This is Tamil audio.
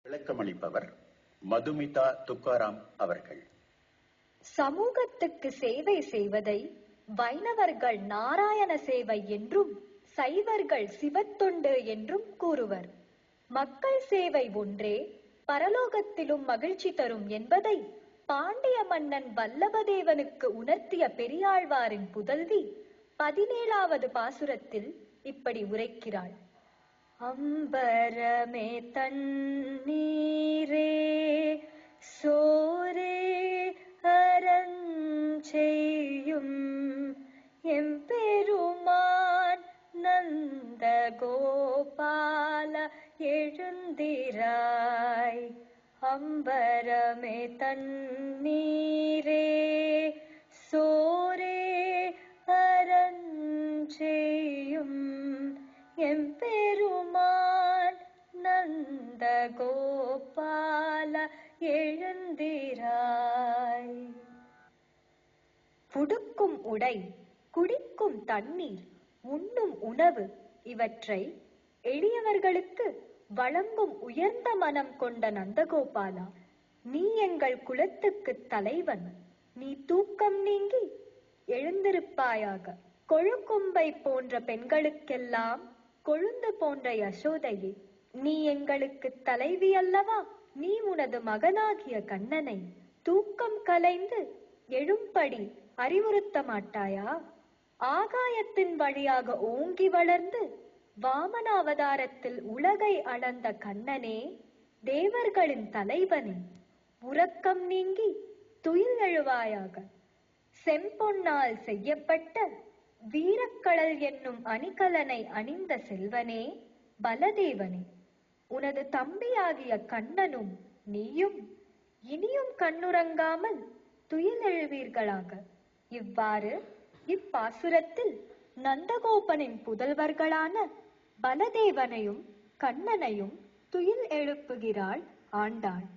விளக்கமளிப்பவர் மதுமிதா துக்காராம் அவர்கள். சமூகத்துக்கு சேவை செய்வதை வைணவர்கள் நாராயண சேவை என்றும் சைவர்கள் சிவத்தொண்டு என்றும் கூறுவர். மக்கள் சேவை ஒன்றே பரலோகத்திலும் மகிழ்ச்சி தரும் என்பதை பாண்டிய மன்னன் வல்லபதேவனுக்கு உணர்த்திய பெரியாழ்வாரின் புதல்வி 17வது பாசுரத்தில் இப்படி உரைக்கிறாள். அம்பரமே தண்ணீரே சோரே அறஞ்செய்யும் எம்பெருமான் நந்த கோபால எழுந்திராய். அம்பரமே தண்ணீரே சோரே அறஞ்செய்யும் எம்பெருமான் நந்த கோபால எழுந்திராய். உடுக்கும் உடை, குடிக்கும் தண்ணீர், உண்ணும் உணவு இவற்றை எளியவர்களுக்கு வழங்கும் உயர்ந்த மனம் கொண்ட நந்தகோபாலா, நீ எங்கள் குலத்துக்கு தலைவன். நீ தூக்கம் நீங்கி எழுந்திருப்பாயாக. கொழுக்கொம்பை போன்ற பெண்களுக்கெல்லாம் கொழுந்து போன்ற யசோதையே, நீ எங்களுக்கு தலைவி அல்லவா? நீ உனது மகனாகிய கண்ணனை தூக்கம் கலைந்து எழும்படி அறிவுறுத்த மாட்டாயா? ஆகாயத்தின் வழியாக ஓங்கி வளர்ந்து வாமன அவதாரத்தில் உலகை அளந்த கண்ணனே, தேவர்களின் தலைவனே, உறக்கம் நீங்கி துயில் எழுவாயாக. செம்பொன்னால் செய்யப்பட்ட வீரக்கடல் என்னும் அணிகலனை அணிந்த செல்வனே, பலதேவனே, உனது தம்பியாகிய கண்ணனும் நீயும் இனியும் கண்ணுறங்காமல் துயில் எழுவீர்களாக. இவ்வாறு இப்பாசுரத்தில் நந்தகோபனின் புதல்வர்களான பலதேவனையும் கண்ணனையும் துயில் எழுப்புகிறாள் ஆண்டாள்.